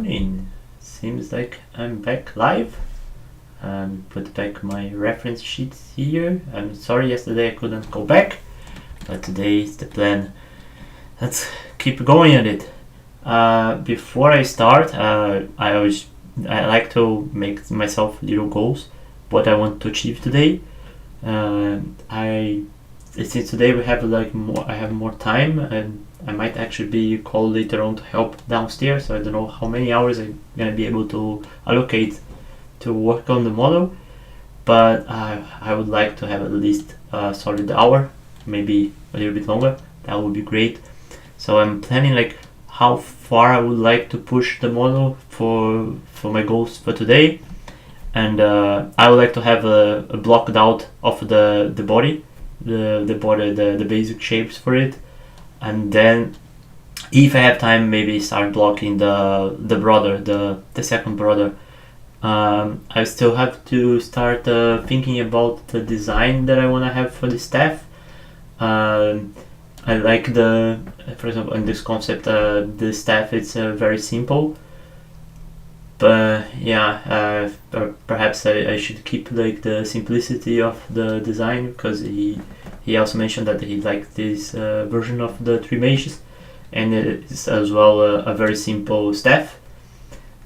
morning. Seems like I'm back live. Put back my reference sheets here. I'm sorry yesterday I couldn't go back, but today is the plan. Let's keep going at it. Before I start, I like to make myself little goals, what I want to achieve today. Since today we have I have more time, and I might actually be called later on to help downstairs. So I don't know how many hours I'm gonna be able to allocate to work on the model, but I would like to have at least a solid hour, maybe a little bit longer. That would be great. So I'm planning like how far I would like to push the model for my goals for today, and I would like to have a blocked out of the body, the basic shapes for it, and then if I have time, maybe start blocking the border, the second border. I still have to start thinking about the design that I want to have for the staff. I like for example, in this concept, the staff it's very simple, but yeah, perhaps I should keep like the simplicity of the design, because he also mentioned that he liked this version of the three mages, and it's as well a very simple staff.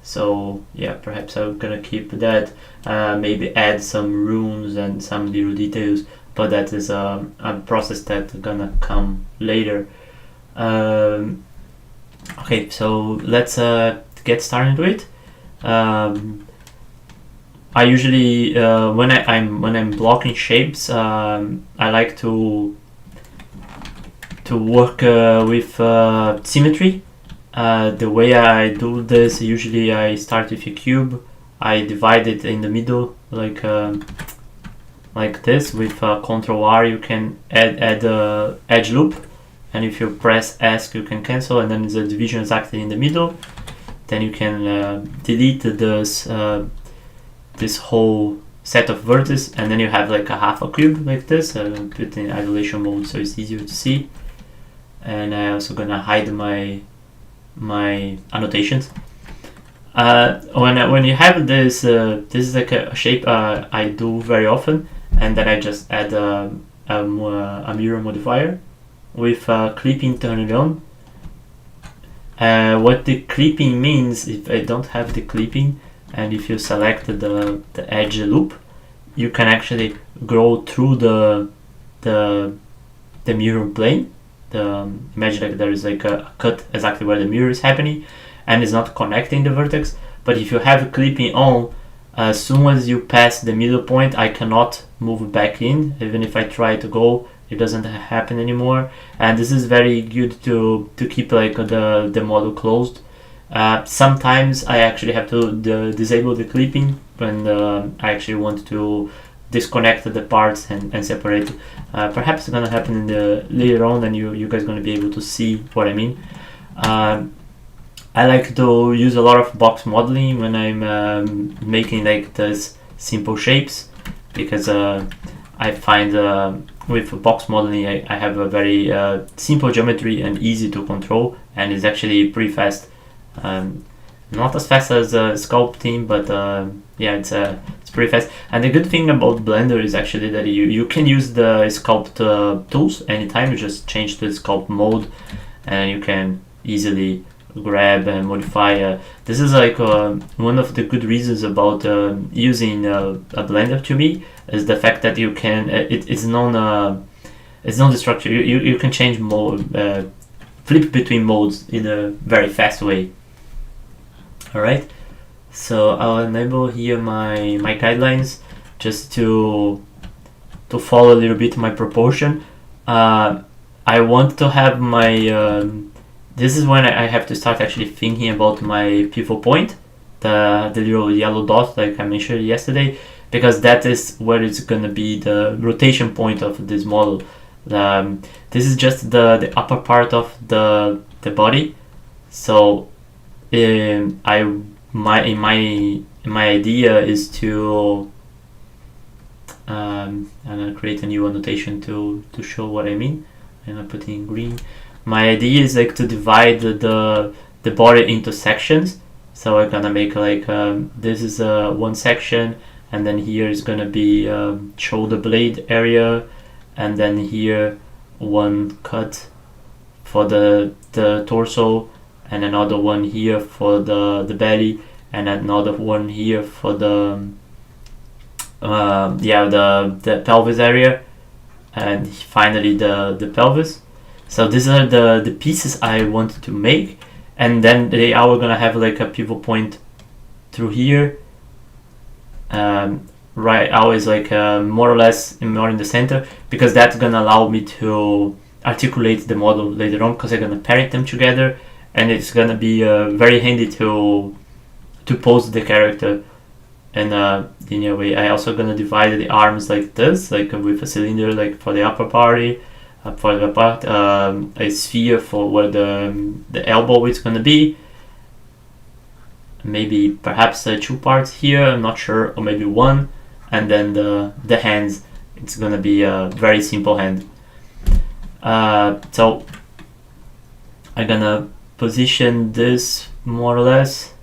So yeah, perhaps I'm gonna keep that, maybe add some runes and some little details, but that is a process that's gonna come later. Okay, so let's get started with it. I usually when I'm blocking shapes, I like to work with symmetry. The way I do this, usually I start with a cube, I divide it in the middle like this. With Ctrl R you can add a edge loop, and if you press S you can cancel, and then the division is actually in the middle. Then you can delete this whole set of vertices, and then you have like a half a cube like this. Put it in isolation mode so it's easier to see, and I'm also gonna hide my annotations. When you have this, this is like a shape I do very often, and then I just add a mirror modifier with clipping turned on. What the clipping means, if I don't have the clipping, and if you select the edge loop, you can actually go through the mirror plane. Imagine like there is like a cut exactly where the mirror is happening, and it's not connecting the vertex. But if you have clipping on, as soon as you pass the middle point, I cannot move back in. Even if I try to go, it doesn't happen anymore. And this is very good to keep like the model closed. Sometimes I actually have to disable the clipping when I actually want to disconnect the parts and separate. Perhaps it's gonna happen in the later on, and you guys gonna be able to see what I mean. I like to use a lot of box modeling when I'm making like these simple shapes, because I find with box modeling I have a very simple geometry and easy to control, and it's actually pretty fast. Not as fast as sculpting, but yeah, it's pretty fast. And the good thing about Blender is actually that you can use the sculpt tools anytime. You just change the sculpt mode, and you can easily grab and modify. This is like one of the good reasons about using a Blender to me, is the fact that you can it's non-destructive. You can change mode, flip between modes in a very fast way. Alright, so I'll enable here my guidelines just to follow a little bit my proportion. I want to have my this is when I have to start actually thinking about my pivot point, the little yellow dot like I mentioned yesterday, because that is where it's gonna be the rotation point of this model. This is just the upper part of the body. So my idea is to I'm gonna create a new annotation to show what I mean. I'm gonna put in green. My idea is like to divide the body into sections. So I'm gonna make like this is one section, and then here is gonna be shoulder blade area, and then here one cut for the torso, and another one here for the belly, and another one here for the the pelvis area, and finally the pelvis. So these are the pieces I wanted to make, and then they are gonna have like a pivot point through here, right, always like more or less more in the center, because that's gonna allow me to articulate the model later on, because I'm gonna pair them together, and it's gonna be very handy to pose the character in a linear way. I also gonna divide the arms like this, like with a cylinder like for the upper body, for the part, a sphere for where the elbow is gonna be. Maybe perhaps 2 parts here, I'm not sure, or maybe 1, and then the hands, it's gonna be a very simple hand. So I'm gonna position this more or less.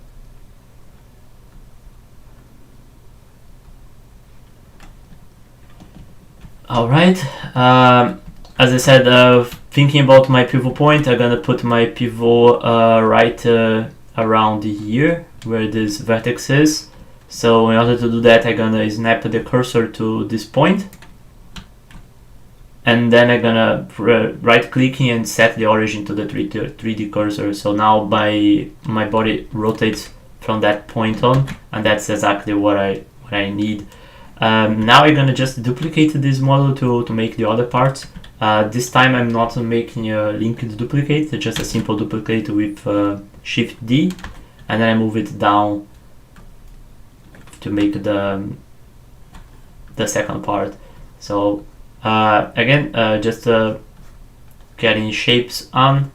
Alright, as I said, thinking about my pivot point, I'm gonna put my pivot right around here where this vertex is. So in order to do that, I'm gonna snap the cursor to this point, and then I'm gonna right clicking and set the origin to the 3D cursor. So now my body rotates from that point on, and that's exactly what I need. Now I'm gonna just duplicate this model to make the other parts. This time I'm not making a linked duplicate, just a simple duplicate with Shift D, and then I move it down to make the second part. So again, just getting shapes on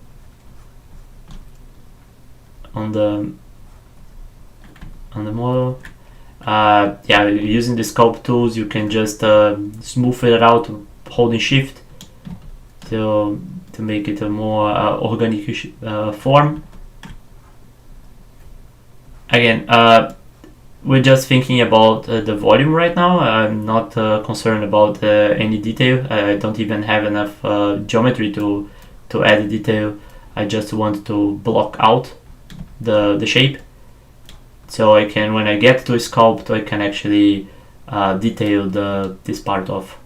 the model. Yeah, using the sculpt tools, you can just smooth it out holding Shift to make it a more organic form. Again, we're just thinking about the volume right now. I'm not concerned about any detail. I don't even have enough geometry to add detail. I just want to block out the shape, so I can, when I get to a sculpt, I can actually detail this part off.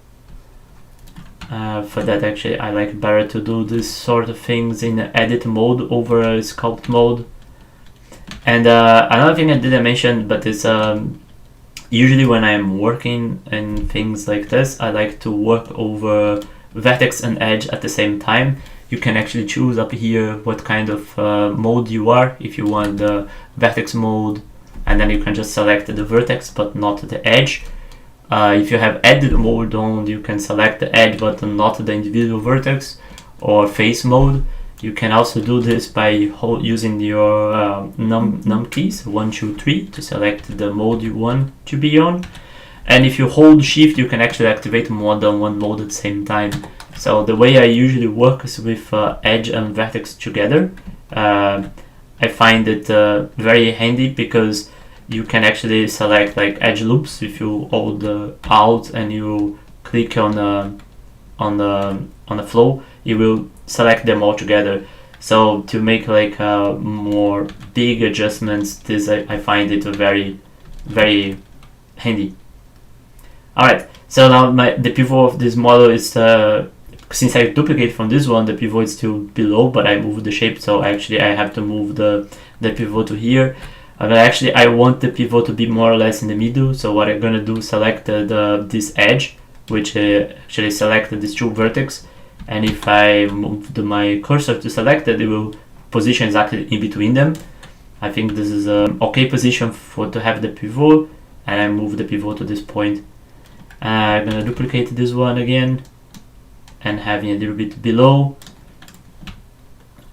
For that, actually, I like better to do this sort of things in edit mode over a sculpt mode. And another thing I didn't mention, but it's usually when I'm working in things like this, I like to work over vertex and edge at the same time. You can actually choose up here what kind of mode you are. If you want the vertex mode, and then you can just select the vertex but not the edge. If you have edit mode on, you can select the edge but not the individual vertex, or face mode. You can also do this by using your num keys 1, 2, 3 to select the mode you want to be on. And if you hold Shift, you can actually activate more than one mode at the same time. So the way I usually work is with edge and vertex together. I find it very handy because you can actually select like edge loops. If you hold Alt and you click on the flow, it will select them all together. So to make like more big adjustments, this I find it very, very handy. Alright, so now the pivot of this model is, since I duplicate from this one, the pivot is still below, but I moved the shape, so actually I have to move the pivot to here. But actually I want the pivot to be more or less in the middle, so what I'm gonna do, select this edge, which actually select these 2 vertex, and if I move my cursor to select it, it will position exactly in between them. I think this is an okay position to have the pivot, and I move the pivot to this point. I'm gonna duplicate this one again, and having a little bit below,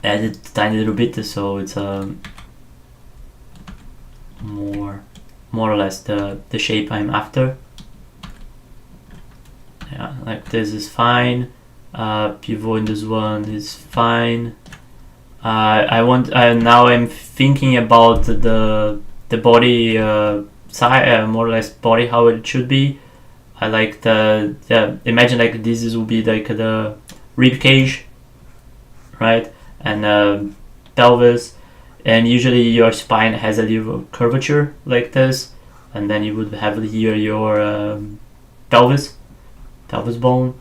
add it a tiny little bit so it's more or less the shape I'm after. Yeah, like this is fine. Pivot in this one is fine. I want now I'm thinking about the body side, more or less body how it should be. I like imagine like this will be like the rib cage, right, and pelvis, and usually your spine has a little curvature like this, and then you would have here your pelvis bone.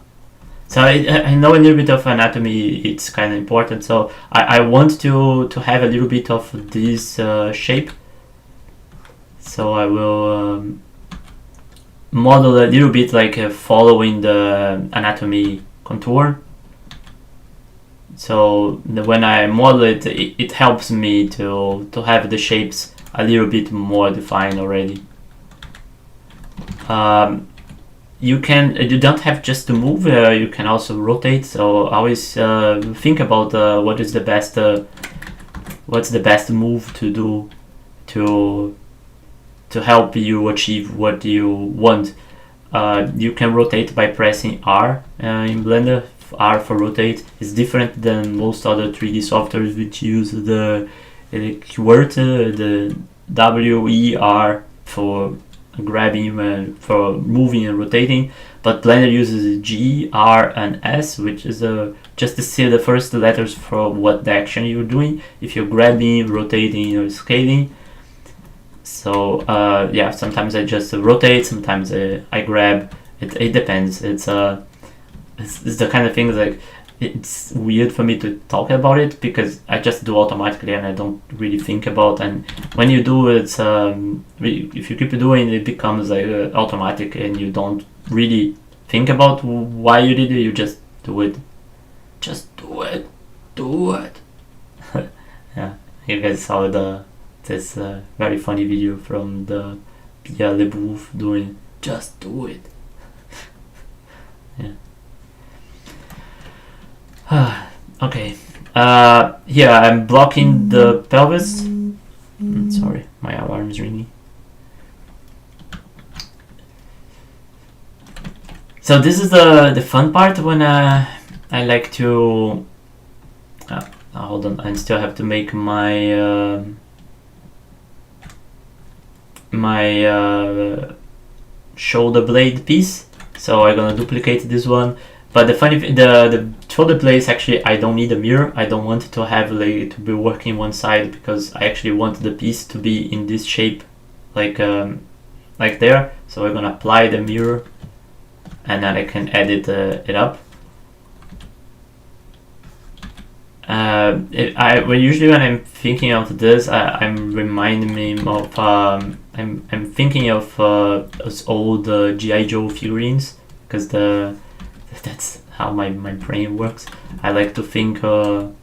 So I know a little bit of anatomy, it's kind of important, so I want to have a little bit of this shape. So I will model a little bit like following the anatomy contour. So when I model it, it helps me to have the shapes a little bit more defined already. You don't have just to move, you can also rotate, so always think about what's the best move to do to help you achieve what you want. You can rotate by pressing R in Blender. R for rotate is different than most other 3D softwares which use the keyword, the WER for grabbing, for moving and rotating, but Blender uses G, R, and S, which is just to see the first letters for what the action you're doing, if you're grabbing, rotating, or scaling. So yeah, sometimes I just rotate, sometimes I grab. It depends. It's the kind of thing like it's weird for me to talk about it because I just do automatically and I don't really think about. And when you do it, if you keep doing it, it becomes like automatic and you don't really think about why you did it. You just do it. Just do it. Do it. Yeah, you guys saw this very funny video from the Pia LeBouf doing just do it. Yeah. Okay. Here I'm blocking the pelvis. Sorry, my alarm is ringing. So this is the fun part when I like to. Hold on, I still have to make my shoulder blade piece. So I'm gonna duplicate this one. But the funny the shoulder blades, actually I don't need a mirror. I don't want to have like to be working one side because I actually want the piece to be in this shape, like there. So we're gonna apply the mirror, and then I can edit it up. Usually when I'm thinking of this, I'm reminding me of I'm thinking of those old G.I. Joe figurines because that's how my brain works. I like to think of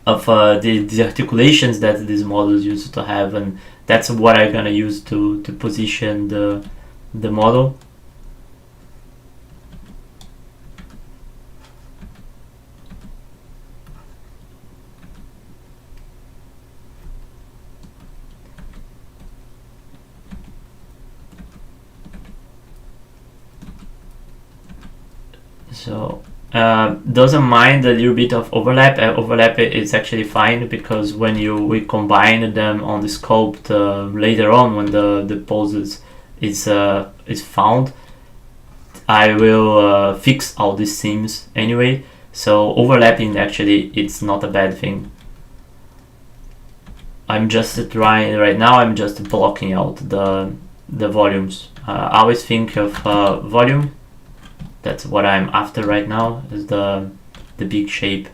the articulations that these models used to have, and that's what I'm gonna use to position the model. So doesn't mind a little bit of overlap. Overlap is actually fine because when we combine them on the sculpt later on when the poses is found, I will fix all these seams anyway. So overlapping actually it's not a bad thing. I'm just trying right now. I'm just blocking out the volumes. I always think of volume. That's what I'm after right now, is the big shape.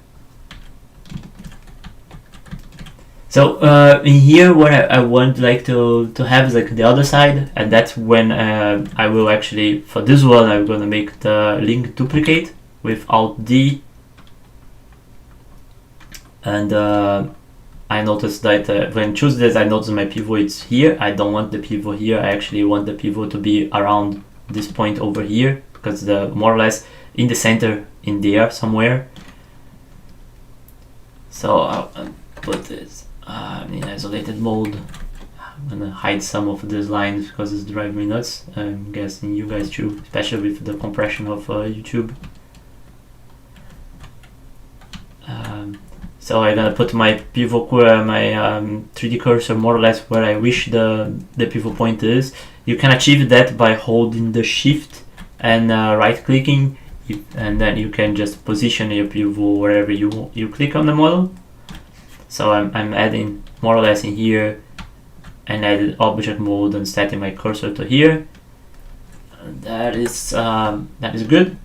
So in here what I want like to have is like the other side, and that's when I will actually, for this one I'm gonna make the link duplicate with Alt D, and I noticed that when I choose this, I notice my pivot is here. I don't want the pivot here. I actually want the pivot to be around this point over here, because the more or less in the center in there somewhere. So I'll put this in isolated mode. I'm gonna hide some of these lines because it's driving me nuts. I'm guessing you guys too, especially with the compression of YouTube. So I'm gonna put my pivot, my 3D cursor more or less where I wish the pivot point is. You can achieve that by holding the shift and right clicking, and then you can just position your pivot wherever you click on the model. So I'm adding more or less in here, and added object mode and setting my cursor to here. That is good.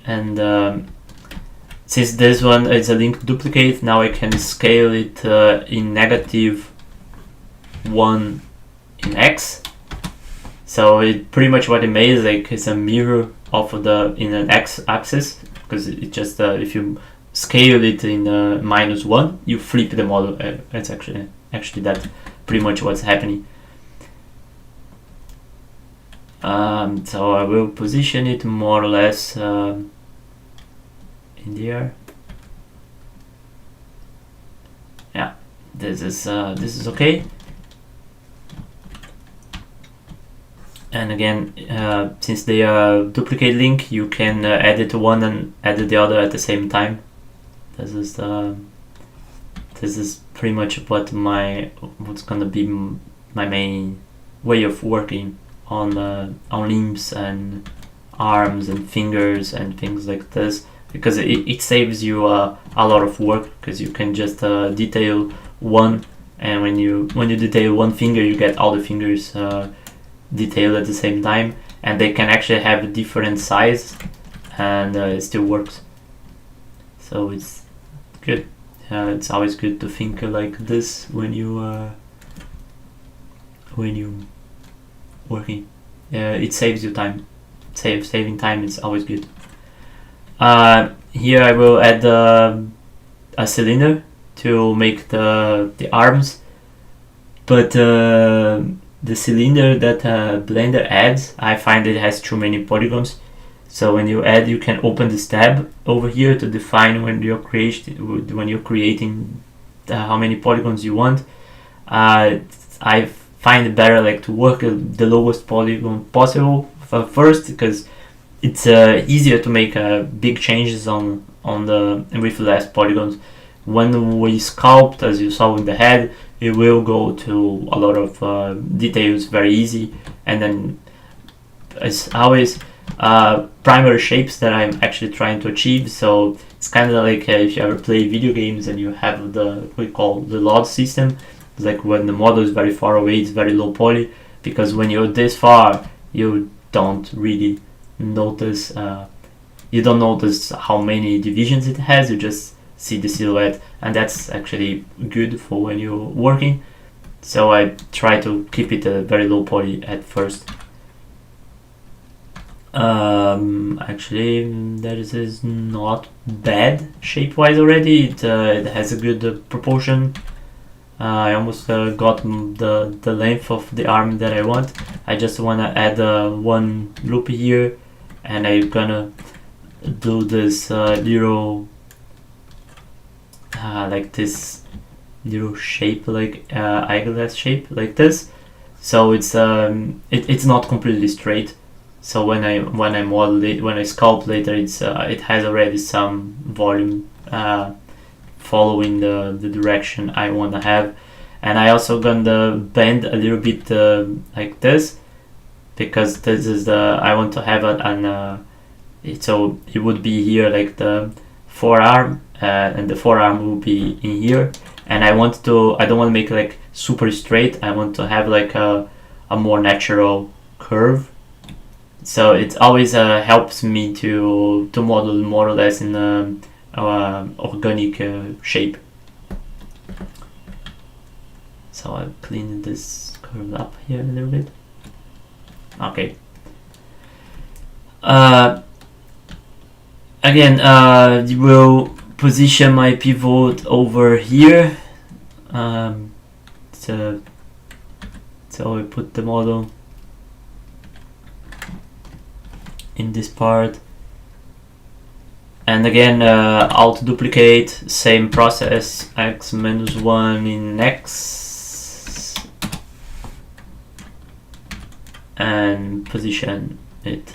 And since this one is a link duplicate, now I can scale it in -1 in X. So it pretty much what it made is like it's a mirror of in an X axis, because it just if you scale it in -1, you flip the model. It's actually that pretty much what's happening. So I will position it more or less in there. Yeah, this is okay. And again, since they are duplicate link, you can edit one and edit the other at the same time. This is pretty much what's gonna be my main way of working on limbs and arms and fingers and things like this, because it saves you a lot of work, because you can just detail one, and when you detail one finger, you get all the fingers detailed at the same time, and they can actually have a different size, and it still works. So it's good. It's always good to think like this when you working. It saves you time. Saving time is always good. Here I will add a cylinder to make the arms, but the cylinder that Blender adds, I find it has too many polygons. So when you add, you can open this tab over here to define when you're creating how many polygons you want. I find it better like to work the lowest polygon possible first, because it's easier to make big changes with less polygons. When we sculpt, as you saw in the head, it will go to a lot of details very easy, and then as always primary shapes that I'm actually trying to achieve. So it's kind of like if you ever play video games and you have what we call the LOD system. It's like when the model is very far away, it's very low poly, because when you're this far, you don't really notice how many divisions it has. You just see the silhouette, and that's actually good for when you're working. So I try to keep it a very low poly at first. Actually, that is not bad shape-wise already. It has a good proportion. I almost got the length of the arm that I want. I just want to add one loop here, and I'm gonna do this little like this little shape, like eyeglass shape, like this. So it's not completely straight. So when I model it, when I sculpt later, it has already some volume following the direction I want to have. And I also gonna bend a little bit like this, because this is I want to have so it would be here like the forearm, and the forearm will be in here, and I don't want to make it like super straight. I want to have like a more natural curve. So it always helps me to model more or less in organic shape. So I'll clean this curve up here a little bit. Okay. Again, you will position my pivot over here. So I put the model in this part, and again alt duplicate, same process, x-1 in X, and position it.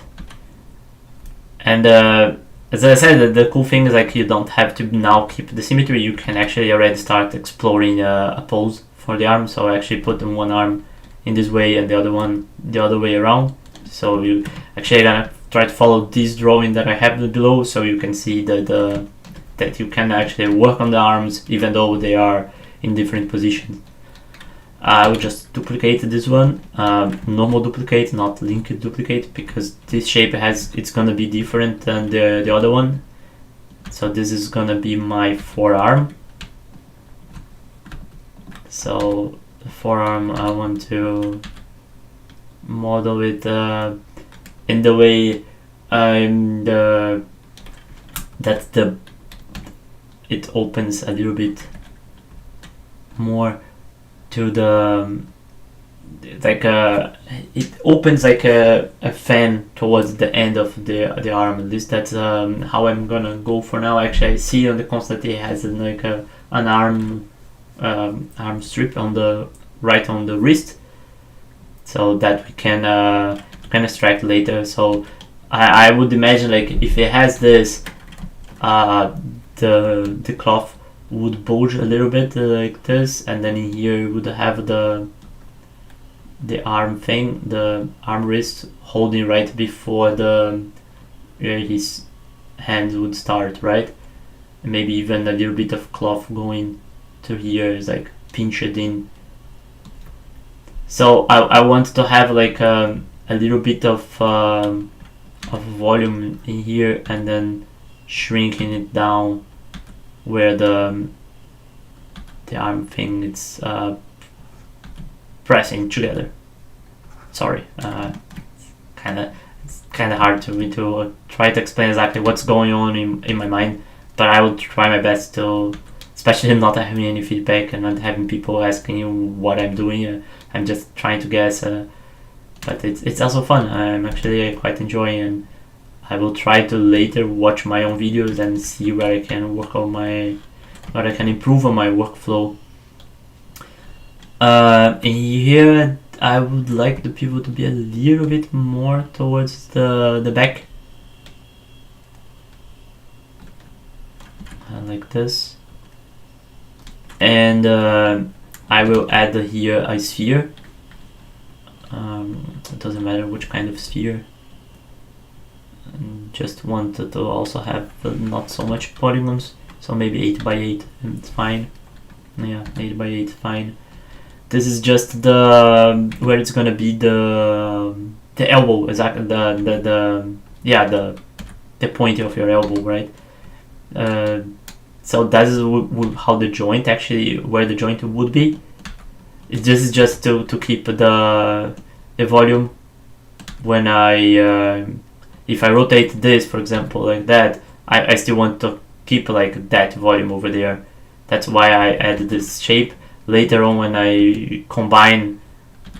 And as I said, the cool thing is like you don't have to now keep the symmetry. You can actually already start exploring a pose for the arm. So I actually put one arm in this way and the other one the other way around. So you actually gonna try to follow this drawing that I have below, so you can see that you can actually work on the arms even though they are in different positions. I will just duplicate this one, normal duplicate, not linked duplicate, because this shape it's gonna be different than the other one. So this is gonna be my forearm. So the forearm, I want to model it in the way it opens a little bit more to the it opens like a fan towards the end of the arm. At least that's how I'm gonna go for now. Actually, I see on the constant it has like an arm strip on the on the wrist, so that we can extract later. So I would imagine like if it has this, the cloth would bulge a little bit like this, and then in here you would have the arm thing, the arm wrist holding right before where his hands would start, right? And maybe even a little bit of cloth going to here is like pinched in. So I want to have like a little bit of volume in here, and then shrinking it down where the arm thing it's pressing together. Sorry, it's kind of hard to me to try to explain exactly what's going on in my mind, but I will try my best to, especially not having any feedback and not having people asking you what I'm doing. I'm just trying to guess, but it's also fun. I'm actually quite enjoying, and I will try to later watch my own videos and see where I can work on where I can improve on my workflow. In here, I would like the pivot to be a little bit more towards the back, like this, and I will add here a sphere. It doesn't matter which kind of sphere. Just wanted to also have not so much polygons, so maybe 8x8, it's fine. Yeah, 8x8 fine. This is just where it's gonna be the elbow, exactly the point of your elbow, right? So that is how the joint actually, where the joint would be. This is just to keep the volume. When if I rotate this, for example, like that, I still want to keep like that volume over there. That's why I added this shape. Later on, when I combine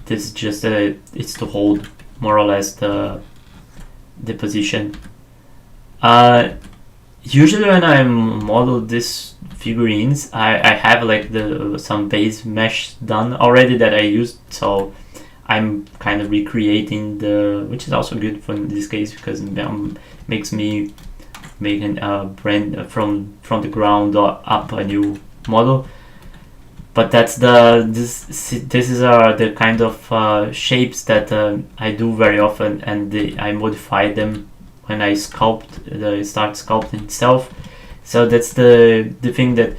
this, just it's to hold more or less the position. Usually when I model these figurines, I have like some base mesh done already that I used, so I'm kind of recreating which is also good for in this case, because it makes me making a brand from the ground up a new model. But that's this is the kind of shapes that I do very often, and I modify them when I start sculpting itself. So that's the thing, that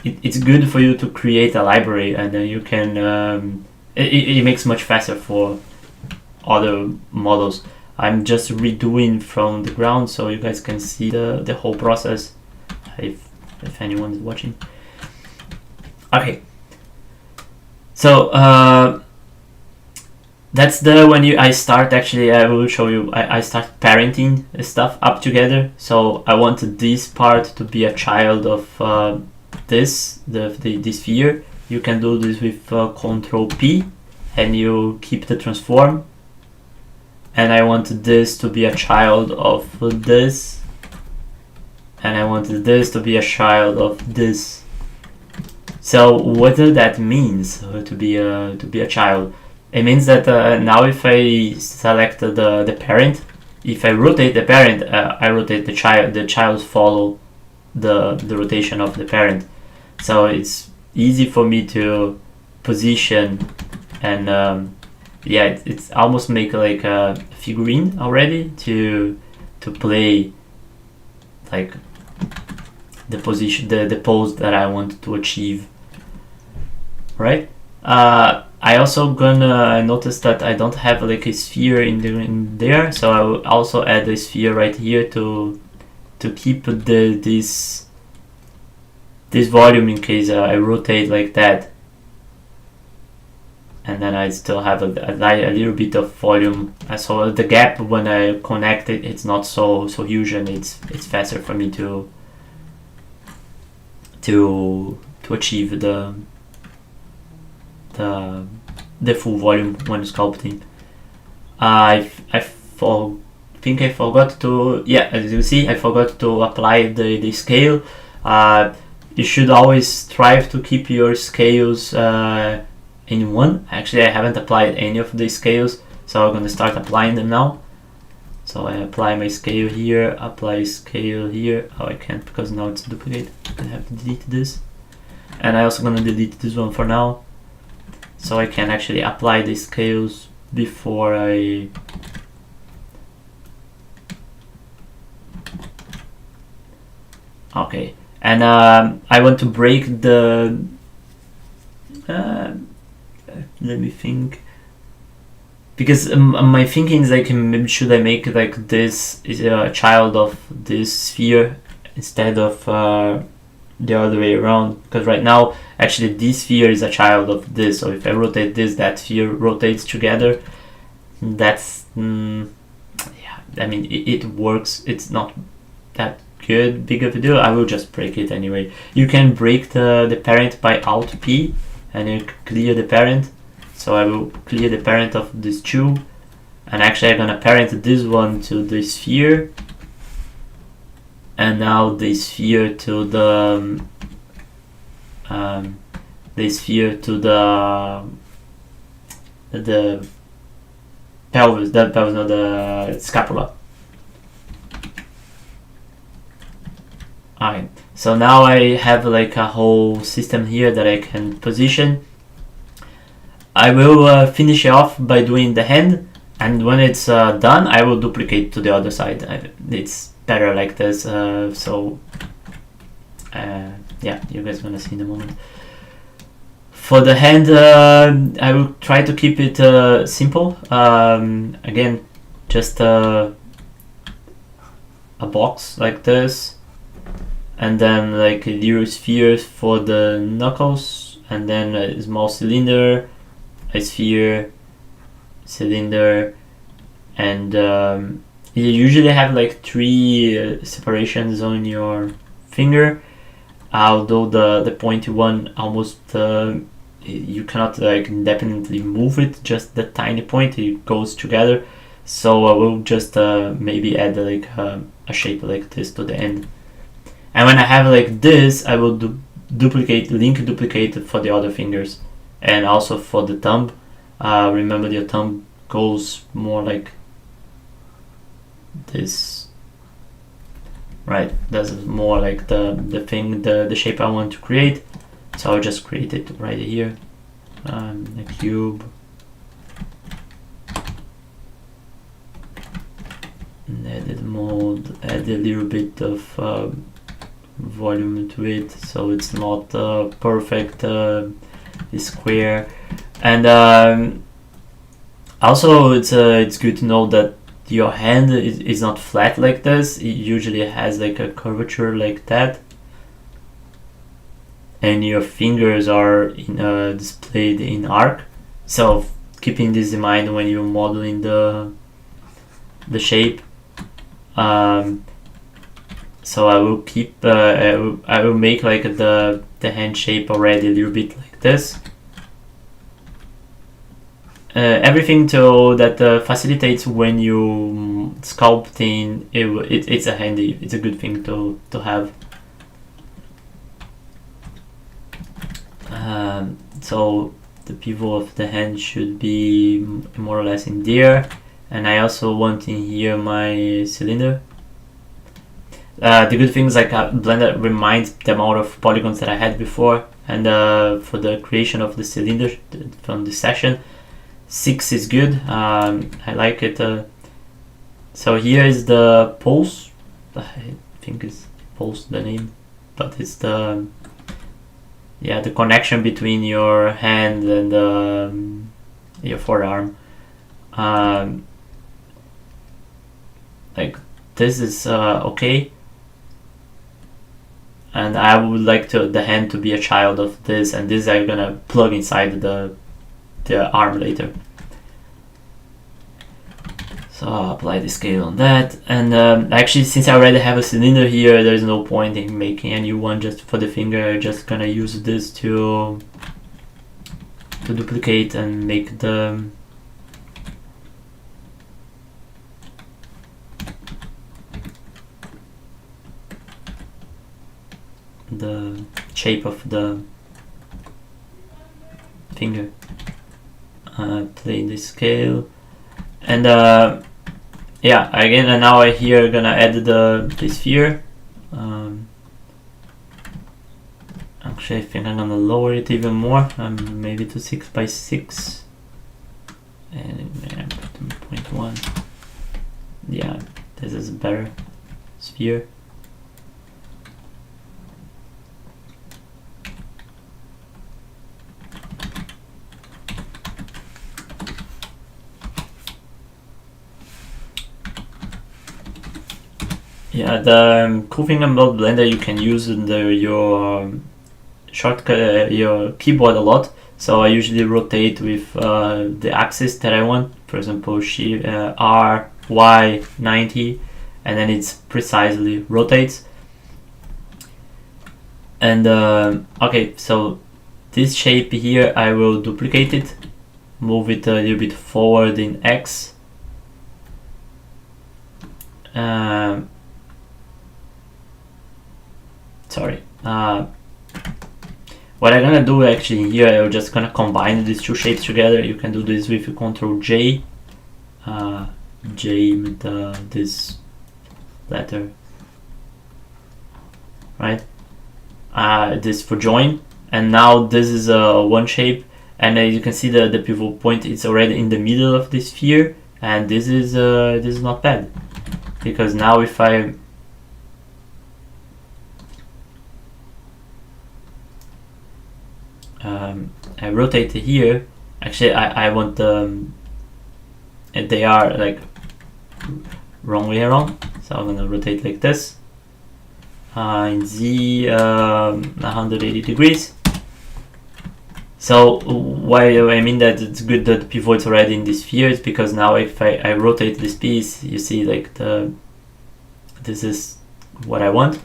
it's good for you to create a library, and then you can it makes much faster for other models. I'm just redoing from the ground so you guys can see the whole process, if anyone is watching. Okay, so that's when I start, actually I will show you, I start parenting stuff up together. So I wanted this part to be a child of this sphere. You can do this with Control P, and you keep the transform. And I wanted this to be a child of this, and I wanted this to be a child of this. So what does that means to be a child? It means that now if I select the parent, if I rotate the parent, I rotate the child. The child follow the rotation of the parent, so it's easy for me to position, and yeah, it's almost make like a figurine already to play like the position, the pose that I want to achieve, right? I also gonna notice that I don't have like a sphere in there, so I will also add a sphere right here to keep this volume in case I rotate like that, and then I still have a little bit of volume. So the gap when I connect it, it's not so huge, and it's faster for me to achieve the full volume when sculpting. I think I forgot to, yeah, as you see, I forgot to apply the scale. You should always strive to keep your scales in one. Actually, I haven't applied any of the scales, so I'm gonna start applying them now. So I apply my scale here, apply scale here. Oh, I can't because now it's duplicate. I have to delete this, and I also gonna delete this one for now, so I can actually apply the scales before I okay. And I want to break the let me think, because my thinking is like, maybe should I make like this is a child of this sphere instead of the other way around, because right now actually this sphere is a child of this, so if I rotate this, that sphere rotates together. That's yeah, I mean it works. It's not that big of a deal. I will just break it anyway. You can break the parent by Alt P and you clear the parent. So I will clear the parent of this two, and actually I'm gonna parent this one to the sphere, and now the sphere to the pelvis, not the scapula. Alright, so now I have like a whole system here that I can position. I will finish it off by doing the hand, and when it's done, I will duplicate to the other side. It's better like this, so yeah, you guys gonna see in a moment. For the hand, I will try to keep it simple. Again, just a box like this, and then like little spheres for the knuckles, and then a small cylinder, a sphere, cylinder, and you usually have like 3 separations on your finger, although the pointy one almost you cannot like indefinitely move it, just the tiny point, it goes together. So I will just maybe add like a shape like this to the end, and when I have like this, I will link duplicate for the other fingers. And also for the thumb, remember your thumb goes more like this, right? That's more like the shape I want to create. So I'll just create it right here, a cube, and edit mode, add a little bit of volume to it, so it's not perfect square. And also it's good to know that your hand is not flat like this. It usually has like a curvature like that, and your fingers are displayed in arc. So keeping this in mind when you're modeling the shape. So I will keep I will make like the hand shape already a little bit like this. Everything that facilitates when you sculpting. It's a good thing to have. So the pivot of the hand should be more or less in there, and I also want in here my cylinder. The good thing is like Blender reminds the amount of polygons that I had before, and for the creation of the cylinder from the session, 6 is good. I like it. So here is the pulse. I think it's pulse the name, but it's the the connection between your hand and your forearm. Like this is okay, and I would like the hand to be a child of this, and this I'm gonna plug inside the arm later. So I'll apply the scale on that, and actually, since I already have a cylinder here, there's no point in making a new one just for the finger. I'm just gonna use this to duplicate and make the shape of the finger. Play the scale, and yeah, again, and now I here gonna add the sphere. Actually, I think I'm gonna lower it even more, maybe to 6 by 6, and I put 0.1. Yeah, this is a better sphere. Yeah, the cool thing about Blender, you can use your shortcut, your keyboard a lot. So I usually rotate with the axis that I want. For example, R, Y, 90, and then it's precisely rotates. And okay, so this shape here, I will duplicate it, move it a little bit forward in X. Sorry. What I'm gonna do actually here, I'm just gonna combine these two shapes together. You can do this with Ctrl J, J with this letter, right? This for join, and now this is one shape, and you can see the pivot point. It's already in the middle of this sphere, and this is not bad, because now if I rotate it here, actually I want they are like wrong way around, so I'm gonna rotate like this in Z 180 degrees. So why I mean that it's good that the pivot's already in this sphere is because now if I rotate this piece, you see like this is what I want.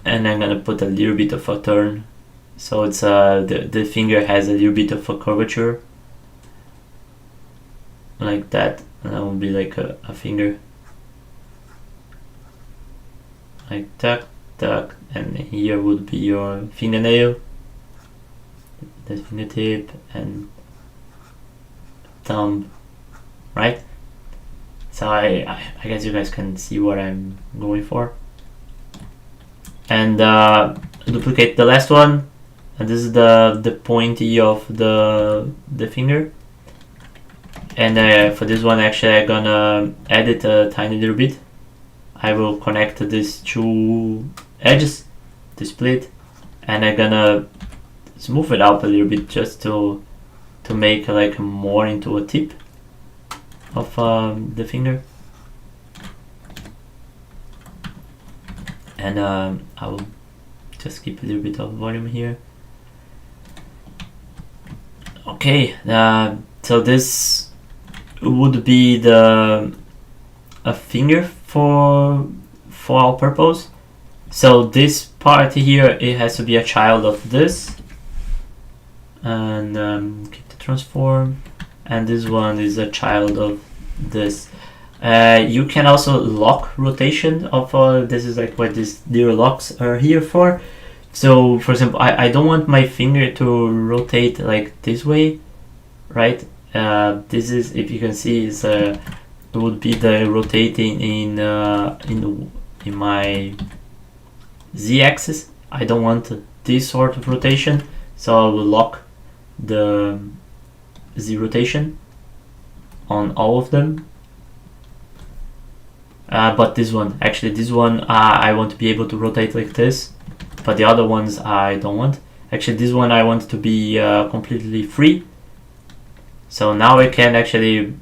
And I'm gonna put a little bit of a turn, so it's the finger has a little bit of a curvature, like that, and that will be like a finger, like that, and here would be your fingernail, the fingertip, and thumb, right? So I guess you guys can see what I'm going for. And duplicate the last one, and this is the pointy of the finger. And for this one, actually, I'm gonna edit a tiny little bit. I will connect these two edges to split, and I'm gonna smooth it out a little bit just to make like more into a tip of the finger. And I will just keep a little bit of volume here. Okay, so this would be a finger for our purpose. So this part here, it has to be a child of this, and keep the transform, and this one is a child of this. You can also lock rotation of this is like what these little locks are here for. So for example, I don't want my finger to rotate like this way, right? This is, if you can see, is it would be the rotating in my z-axis. I don't want this sort of rotation, so I will lock the z rotation on all of them. But this one, I want to be able to rotate like this, but the other ones I don't want. Actually, this one I want to be completely free. So now I can actually,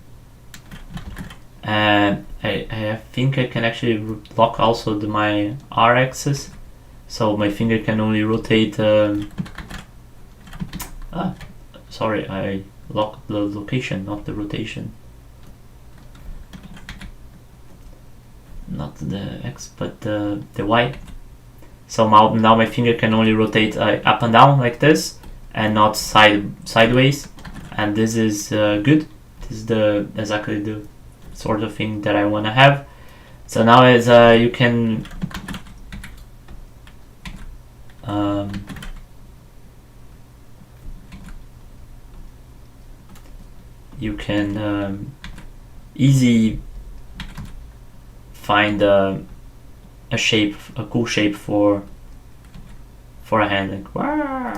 I think I can actually lock also my R axis, so my finger can only rotate. Sorry, I locked the location, not the rotation. Not the X, but the Y. So now my finger can only rotate up and down like this, and not sideways. And this is good. This is exactly the sort of thing that I want to have. So now as you can easy find a shape, a cool shape for a hand, like wah,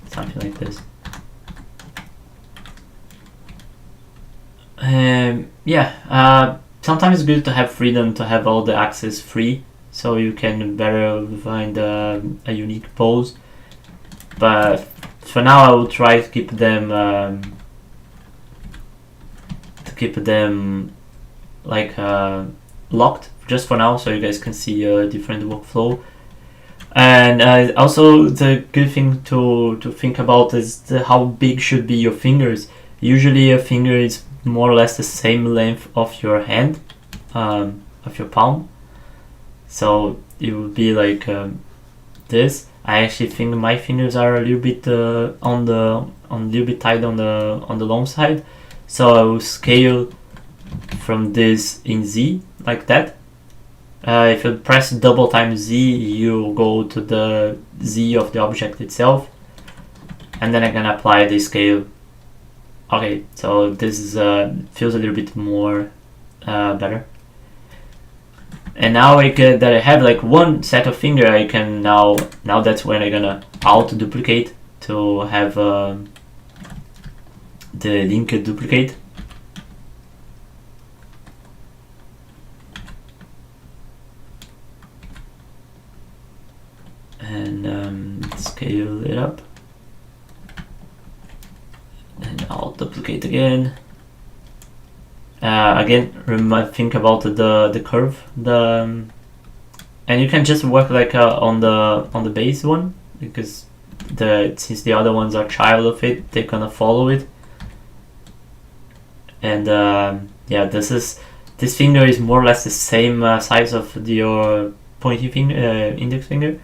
something like this. Yeah, sometimes it's good to have freedom, to have all the axes free, so you can better find a unique pose. But for now, I will try to keep them like locked just for now, so you guys can see a different workflow. And also the good thing to think about is how big should be your fingers. Usually a finger is more or less the same length of your hand, of your palm. So it would be like this. I actually think my fingers are a little bit tight on the long side. So I will scale from this in Z like that. If you press double times Z, you go to the Z of the object itself, and then I can apply the scale. Okay, so this is feels a little bit more better. And now that I have like one set of finger, I can now that's when I'm gonna alt duplicate to have the link duplicate. And scale it up, and I'll duplicate again. Again, think about the curve, and you can just work like on the base one, because since the other ones are child of it, they're gonna follow it. And yeah, this finger is more or less the same size of your pointy finger, index finger.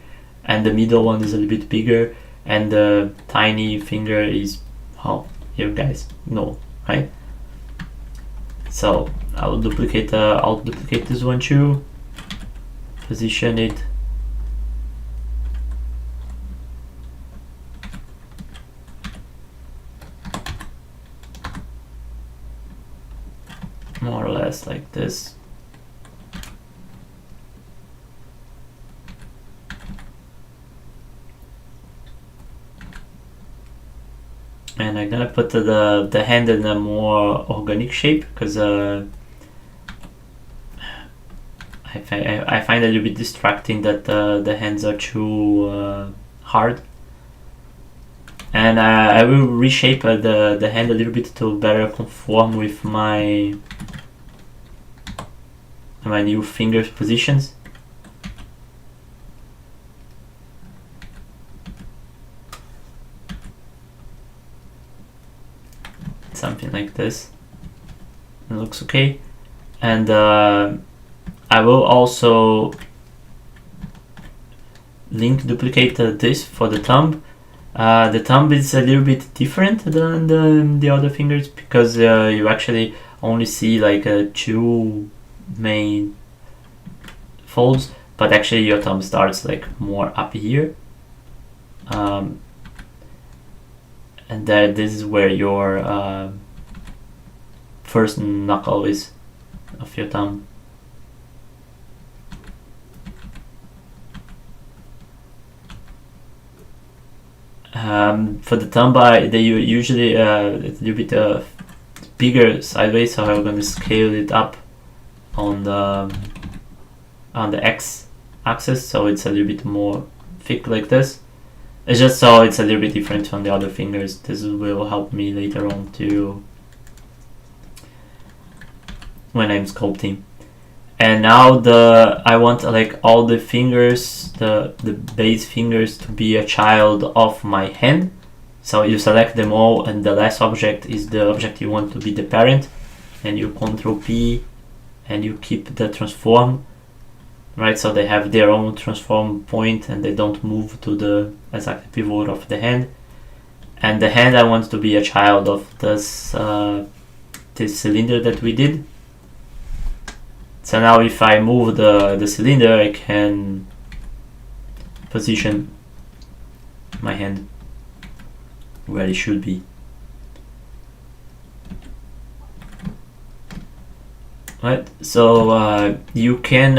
And the middle one is a little bit bigger, and the tiny finger is, oh, you guys know, right? So I'll duplicate this one too, position it, more or less like this. And I'm gonna put the hand in a more organic shape, because I find it a little bit distracting that the hands are too hard. And I will reshape the hand a little bit to better conform with my new fingers positions. Something like this. It looks okay. And I will also link duplicate this for the thumb. The thumb is a little bit different than the other fingers, because you actually only see like two main folds, but actually your thumb starts like more up here. and that this is where your first knuckle is of your thumb. For the thumb bar, they usually it's a little bit bigger sideways, so I'm going to scale it up on the X axis, so it's a little bit more thick like this. It's just so it's a little bit different from the other fingers. This will help me later on to when I'm sculpting. And now I want like all the fingers, the base fingers, to be a child of my hand. So you select them all, and the last object is the object you want to be the parent, and you Ctrl P, and you keep the transform, right? So they have their own transform point, and they don't move to the exact pivot of the hand. And the hand I want to be a child of this this cylinder that we did. So now if I move the cylinder, I can position my hand where it should be. Right, so you can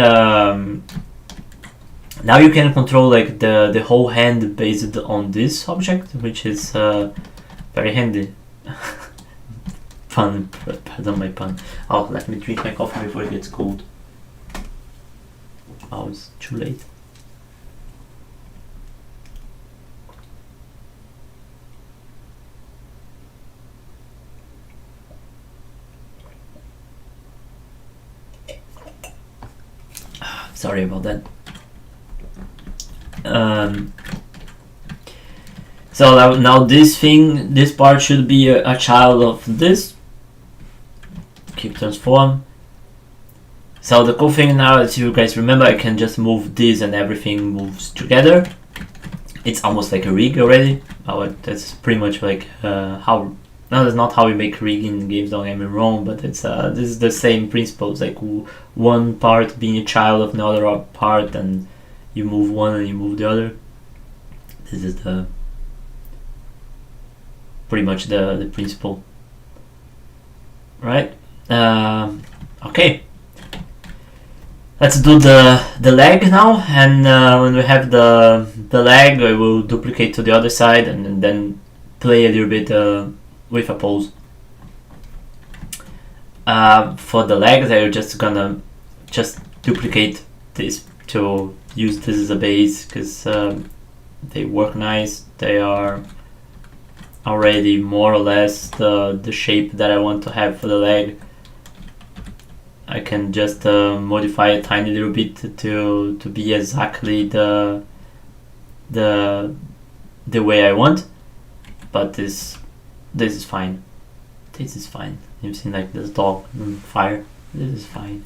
now you can control like the whole hand based on this object, which is very handy. Pun, pardon my pun. Oh, let me drink my coffee before it gets cold. Oh, it's too late. Sorry about that. So now this part should be a child of this. Keep transform. So the cool thing now, as you guys remember, I can just move this and everything moves together. It's almost like a rig already. That's pretty much like how. No, that's not how we make rig in games, don't get me wrong, but it's this is the same principles, like one part being a child of another part, and you move one and you move the other. This is pretty much the principle, right? Okay, let's do the leg now, and when we have the leg, I will duplicate to the other side and then play a little bit with a pose. For the legs, I'm just gonna duplicate this to use this as a base, because they work nice. They are already more or less the shape that I want to have for the leg. I can just modify a tiny little bit to be exactly the way I want, but this is fine. This is fine. You've seen like this dog on fire. This is fine.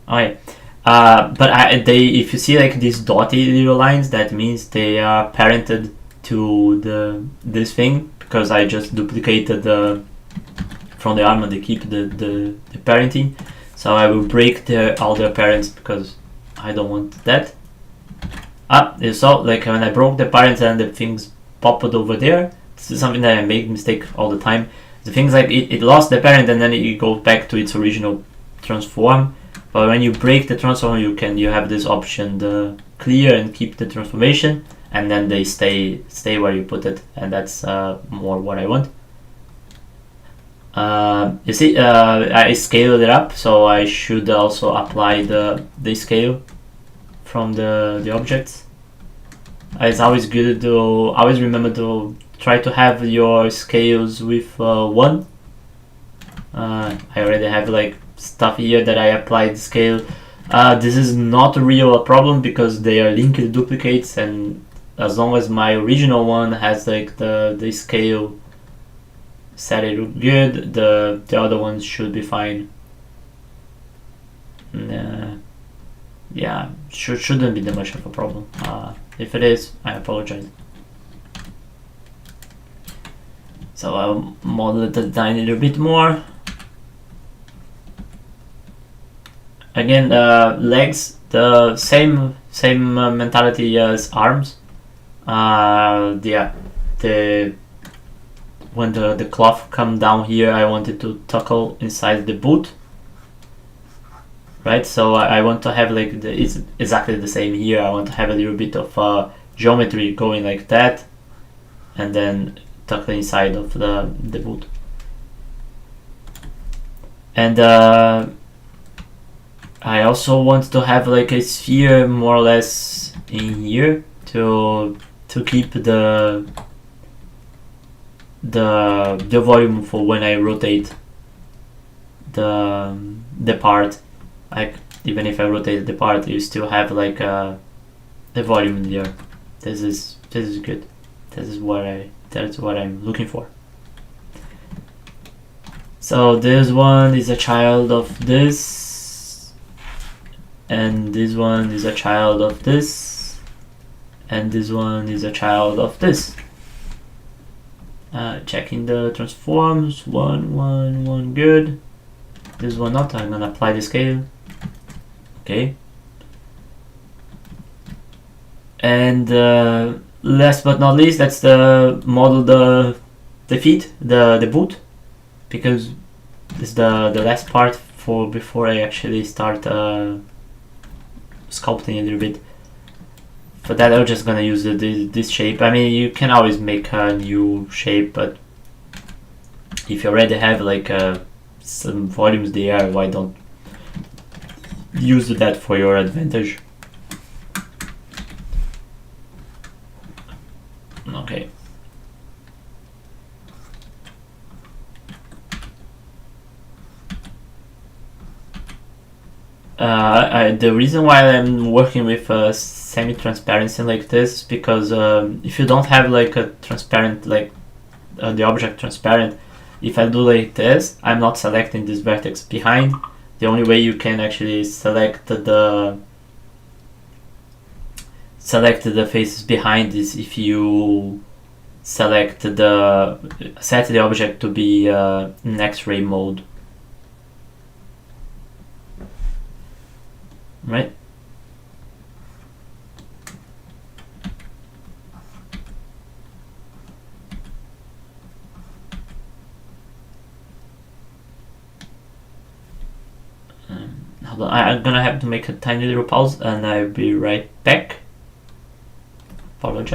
Okay, but if you see like these dotty little lines, that means they are parented to this thing, because I just duplicated from the arm and they keep the parenting. So I will break all their parents because I don't want that. You saw like when I broke the parents and the things popped over there. This is something that I make mistake all the time. The things like it lost the parent and then it goes back to its original transform. But when you break the transform, you have this option, the clear and keep the transformation, and then they stay where you put it, and that's more what I want. You see, I scaled it up, so I should also apply the scale from the objects. It's always good to always remember to try to have your scales with 1. I already have like stuff here that I applied scale. This is not real a problem because they are linked duplicates, and as long as my original one has like the scale set it good, the other ones should be fine. Yeah, shouldn't be that much of a problem. If it is, I apologize. So I'll model it a tiny little bit more. Again, legs, the same mentality as arms. Yeah, the when the cloth come down here, I wanted to toggle inside the boot, right? So I want to have like it's exactly the same here. I want to have a little bit of geometry going like that, and then toggle inside of the boot. And I also want to have like a sphere more or less in here to keep the volume for when I rotate the part. Like even if I rotate the part, you still have like the volume there. This is good. That's what I'm looking for. So this one is a child of this, and this one is a child of this, and this one is a child of this. Checking the transforms, one good. This one not. I'm gonna apply the scale. Okay. And last but not least, let's model the feet, the boot, because this is the last part for before I actually start sculpting a little bit. For that, I'm just gonna use this shape. I mean, you can always make a new shape, but if you already have like some volumes there, why don't use that for your advantage? Okay. The reason why I'm working with semi-transparency like this is because if you don't have like a transparent, like the object transparent, if I do like this, I'm not selecting this vertex behind. The only way you can actually select the faces behind is if you set the object to be in X-ray mode, right? Hold on, I'm gonna have to make a tiny little pause, and I'll be right back. Apologize.